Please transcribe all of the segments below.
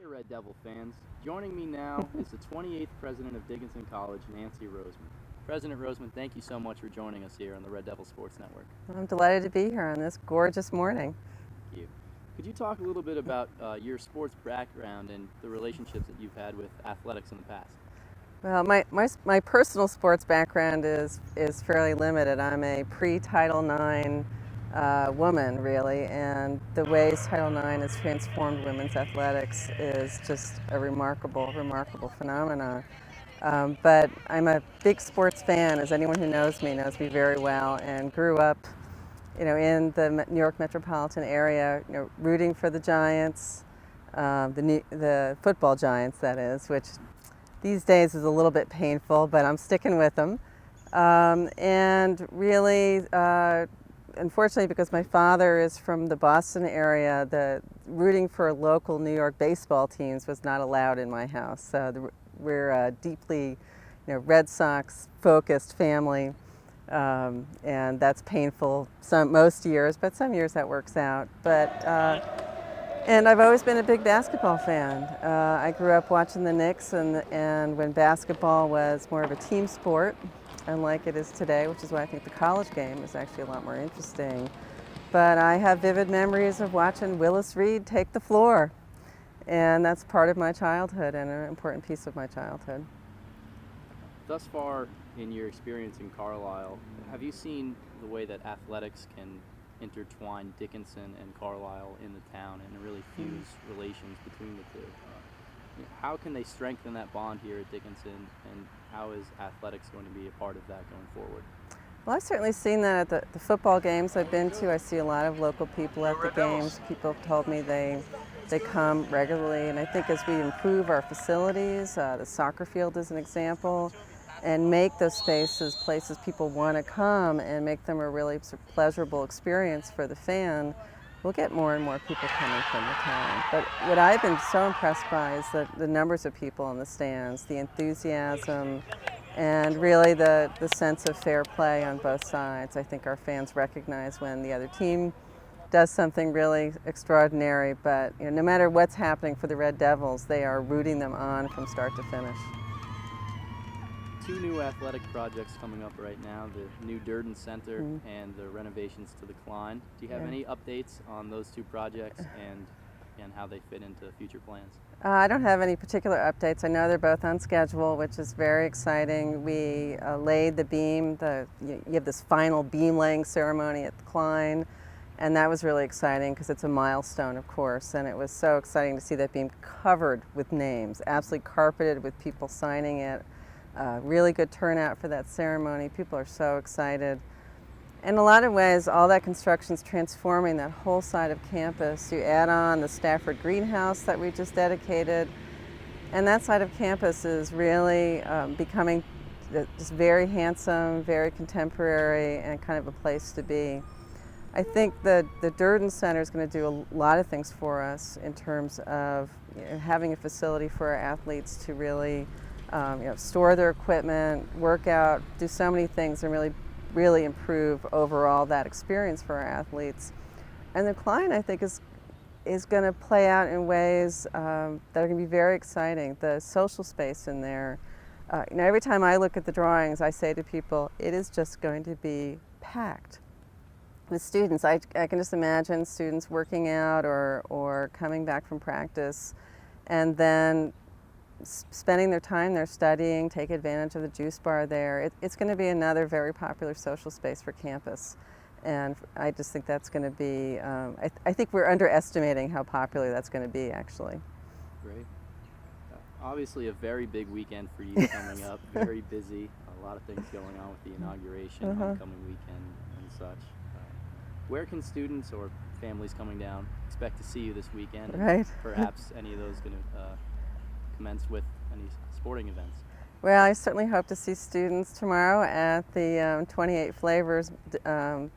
Hey Red Devil fans, joining me now is the 28th president of Dickinson College, Nancy Roseman. President Roseman, thank you so much for joining us here on the Red Devil Sports Network. I'm delighted to be here on this gorgeous morning. Thank you. Could you talk a little bit about your sports background and the relationships that you've had with athletics in the past? Well, my personal sports background is fairly limited. I'm a pre-Title IX woman, really, and the ways Title IX has transformed women's athletics is just a remarkable phenomenon. But I'm a big sports fan, as anyone who knows me very well, and grew up, in the New York metropolitan area, rooting for the Giants, the football Giants, that is, which these days is a little bit painful, but I'm sticking with them. And really, unfortunately, because my father is from the Boston area, the rooting for local New York baseball teams was not allowed in my house. So we're a deeply, Red Sox-focused family, and that's painful most years, but some years that works out. And I've always been a big basketball fan. I grew up watching the Knicks, and when basketball was more of a team sport, unlike it is today, which is why I think the college game is actually a lot more interesting. But I have vivid memories of watching Willis Reed take the floor, and that's part of my childhood and an important piece of my childhood. Thus far in your experience in Carlisle, have you seen the way that athletics can intertwine Dickinson and Carlisle in the town and really fuse relations between the two? How can they strengthen that bond here at Dickinson, and how is athletics going to be a part of that going forward? Well, I've certainly seen that at the football games I've been to. I see a lot of local people at the games. People have told me they come regularly, and I think as we improve our facilities, the soccer field is an example, and make those spaces places people want to come and make them a really sort of pleasurable experience for the fan, we'll get more and more people coming from the town. But what I've been so impressed by is the numbers of people in the stands, the enthusiasm, and really the sense of fair play on both sides. I think our fans recognize when the other team does something really extraordinary, but no matter what's happening for the Red Devils, they are rooting them on from start to finish. Two new athletic projects coming up right now, the new Durden Center and the renovations to the Klein. Do you have any updates on those two projects and how they fit into future plans? I don't have any particular updates. I know they're both on schedule, which is very exciting. We laid the beam. You have this final beam laying ceremony at the Klein, and that was really exciting because it's a milestone, of course, and it was so exciting to see that beam covered with names, absolutely carpeted with people signing it. Really good turnout for that ceremony. People are so excited. In a lot of ways, all that construction is transforming that whole side of campus. You add on the Stafford greenhouse that we just dedicated, and that side of campus is really becoming just very handsome, very contemporary, and kind of a place to be. I think the Durden Center is going to do a lot of things for us in terms of having a facility for our athletes to really store their equipment, work out, do so many things, and really improve overall that experience for our athletes. And the Klein, I think, is going to play out in ways that are going to be very exciting. The social space in there, every time I look at the drawings, I say to people, it is just going to be packed with students. I can just imagine students working out or coming back from practice, and then spending their time there studying, take advantage of the juice bar there. It's going to be another very popular social space for campus, and I just think that's going to be, I think we're underestimating how popular that's going to be, actually. Great. Obviously a very big weekend for you coming up, very busy, a lot of things going on with the inauguration, homecoming weekend and such. Where can students or families coming down expect to see you this weekend? Right. Perhaps any of those going to commence with any sporting events? Well, I certainly hope to see students tomorrow at the 28 Flavors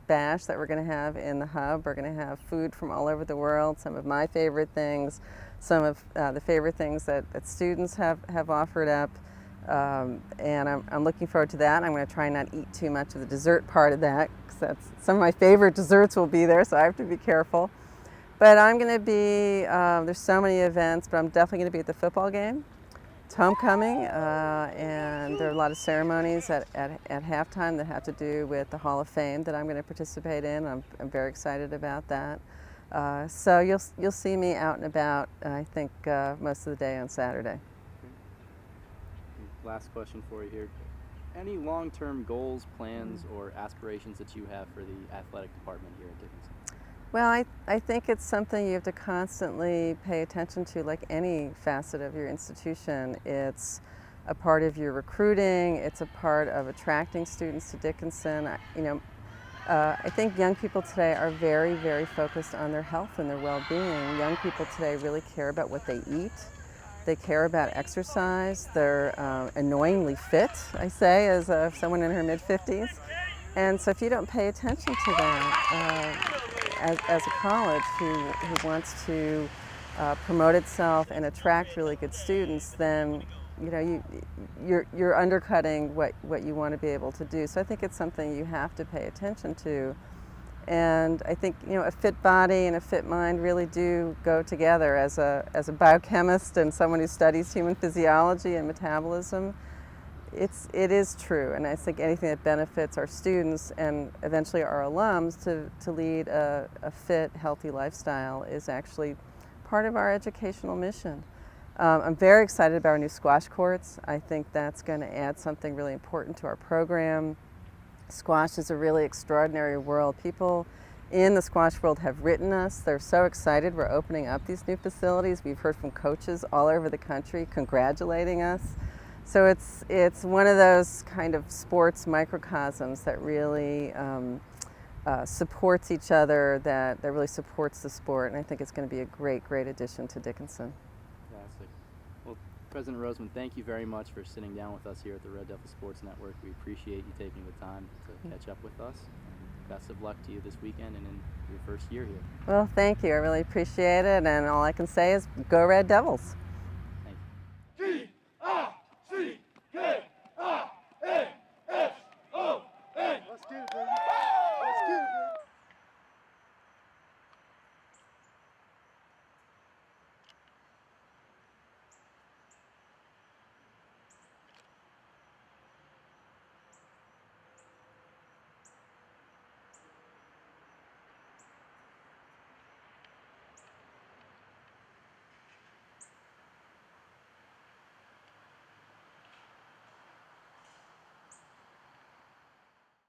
Bash that we're going to have in the Hub. We're going to have food from all over the world, some of my favorite things, some of the favorite things that students have offered up. And I'm looking forward to that. I'm going to try not eat too much of the dessert part of that, because some of my favorite desserts will be there, so I have to be careful. But I'm going to be, there's so many events, but I'm definitely going to be at the football game. It's homecoming, and there are a lot of ceremonies at halftime that have to do with the Hall of Fame that I'm going to participate in. I'm very excited about that. So you'll see me out and about, I think, most of the day on Saturday. Last question for you here. Any long-term goals, plans, or aspirations that you have for the athletic department here at Dickinson? Well, I think it's something you have to constantly pay attention to, like any facet of your institution. It's a part of your recruiting, it's a part of attracting students to Dickinson. I think young people today are very, very focused on their health and their well-being. Young people today really care about what they eat. They care about exercise. They're annoyingly fit, I say, as someone in her mid-50s. And so if you don't pay attention to that, as a college who wants to promote itself and attract really good students, then you're undercutting what you want to be able to do. So I think it's something you have to pay attention to. And I think a fit body and a fit mind really do go together. As a biochemist and someone who studies human physiology and metabolism, it is true. And I think anything that benefits our students and eventually our alums to lead a fit, healthy lifestyle is actually part of our educational mission. I'm very excited about our new squash courts. I think that's going to add something really important to our program. Squash is a really extraordinary world. People in the squash world have written us. They're so excited we're opening up these new facilities. We've heard from coaches all over the country congratulating us. So it's one of those kind of sports microcosms that really supports each other, that really supports the sport, and I think it's going to be a great, great addition to Dickinson. Fantastic. Well, President Roseman, thank you very much for sitting down with us here at the Red Devil Sports Network. We appreciate you taking the time to catch up with us. Best of luck to you this weekend and in your first year here. Well, thank you. I really appreciate it, and all I can say is go Red Devils.